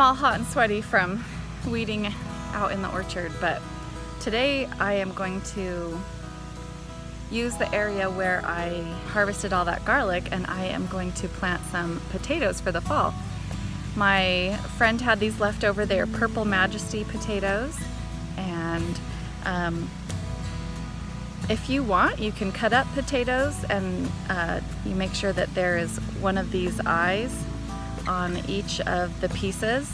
all hot and sweaty from weeding out in the orchard, but today I am going to use the area where I harvested all that garlic, and I am going to plant some potatoes for the fall. My friend had these left over. They are Purple Majesty potatoes, and if you want, you can cut up potatoes and you make sure that there is one of these eyes on each of the pieces,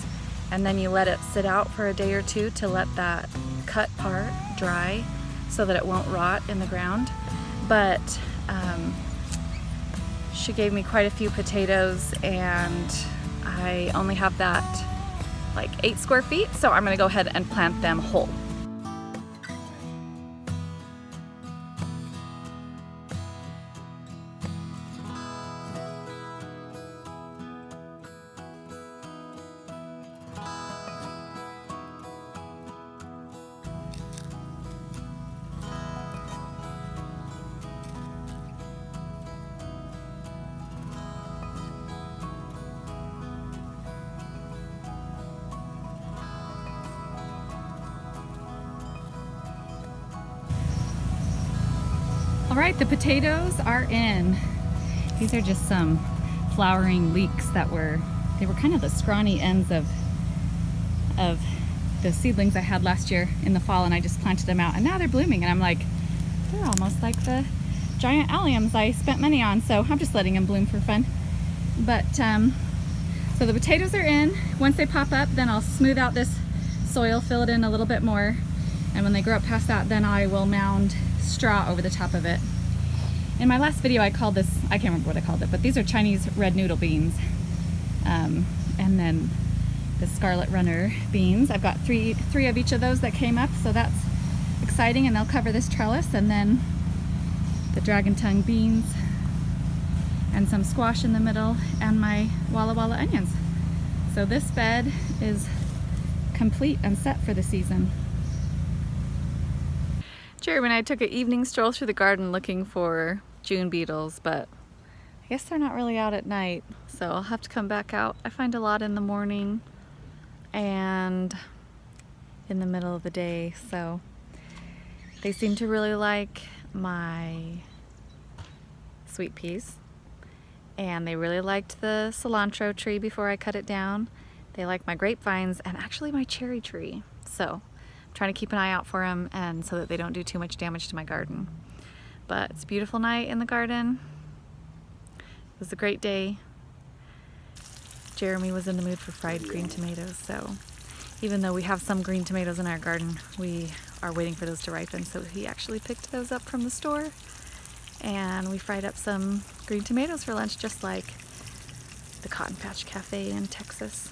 and then you let it sit out for a day or two to let that cut part dry so that it won't rot in the ground. But she gave me quite a few potatoes, and I only have that like 8 square feet, so I'm gonna go ahead and plant them whole. All right, the potatoes are in. These are just some flowering leeks that were kind of the scrawny ends of the seedlings I had last year in the fall, and I just planted them out, and now they're blooming, and I'm like, they're almost like the giant alliums I spent money on, so I'm just letting them bloom for fun. But so the potatoes are in. Once they pop up, then I'll smooth out this soil, fill it in a little bit more, and when they grow up past that, then I will mound straw over the top of it. In my last video I called this, I can't remember what I called it, but these are Chinese red noodle beans. And then the scarlet runner beans. I've got three of each of those that came up, so that's exciting, and they'll cover this trellis. And then the dragon tongue beans and some squash in the middle, and my Walla Walla onions. So this bed is complete and set for the season. Jeremy and I took an evening stroll through the garden looking for June beetles, but I guess they're not really out at night, so I'll have to come back out. I find a lot in the morning and in the middle of the day, so they seem to really like my sweet peas, and they really liked the cilantro tree before I cut it down. They like my grapevines and actually my cherry tree, so trying to keep an eye out for them, and so that they don't do too much damage to my garden. But it's a beautiful night in the garden. It was a great day. Jeremy was in the mood for fried green tomatoes, so even though we have some green tomatoes in our garden, we are waiting for those to ripen, so he actually picked those up from the store, and we fried up some green tomatoes for lunch, just like the Cotton Patch Cafe in Texas.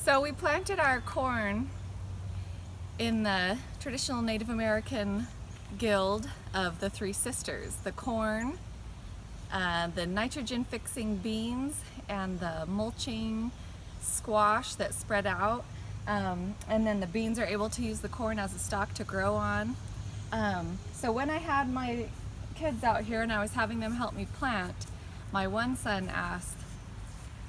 So we planted our corn in the traditional Native American guild of the Three Sisters. The corn, the nitrogen fixing beans, and the mulching squash that spread out. And then the beans are able to use the corn as a stalk to grow on. So when I had my kids out here and I was having them help me plant, my one son asked,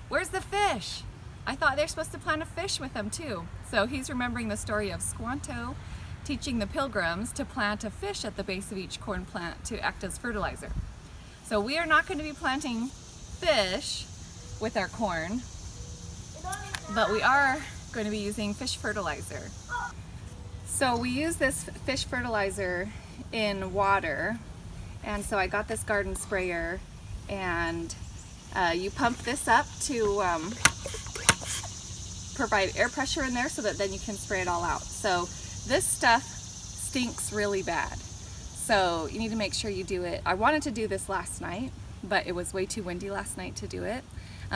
"Where's the fish?" I thought they're supposed to plant a fish with them too. So he's remembering the story of Squanto teaching the pilgrims to plant a fish at the base of each corn plant to act as fertilizer. So we are not going to be planting fish with our corn, but we are going to be using fish fertilizer. So we use this fish fertilizer in water, and so I got this garden sprayer, and you pump this up to provide air pressure in there so that then you can spray it all out. So this stuff stinks really bad, so you need to make sure you do it. I wanted to do this last night, but it was way too windy last night to do it.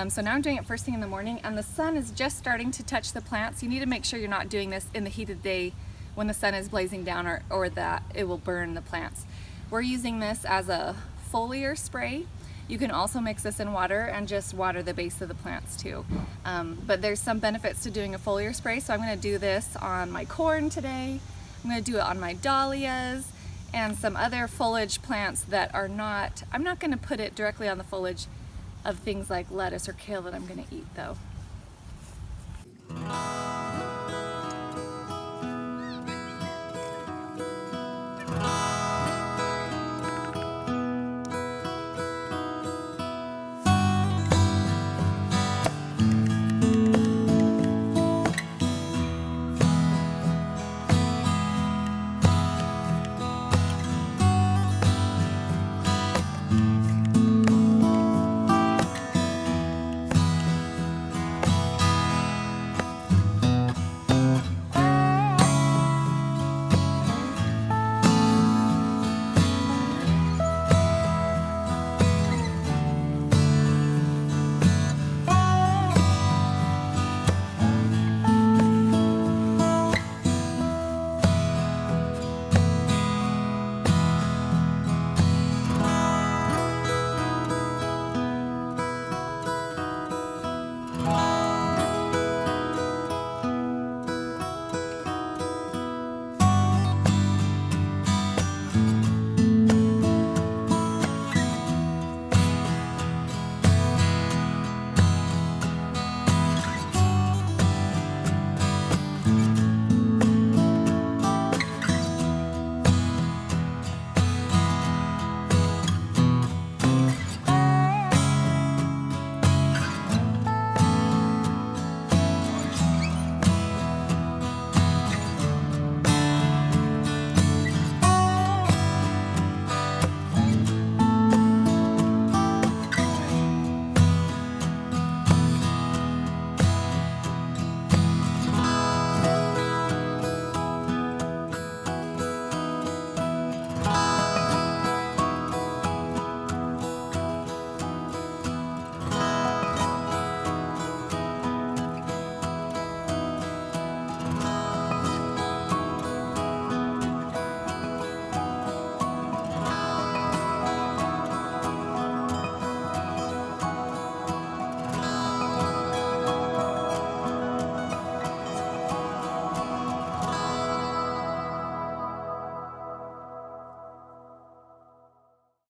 So now I'm doing it first thing in the morning, and the sun is just starting to touch the plants. You need to make sure you're not doing this in the heat of the day when the sun is blazing down, or that it will burn the plants. We're using this as a foliar spray. You can also mix this in water and just water the base of the plants too. But there's some benefits to doing a foliar spray, so I'm going to do this on my corn today. I'm going to do it on my dahlias and some other foliage plants that are not, I'm not going to put it directly on the foliage of things like lettuce or kale that I'm going to eat though.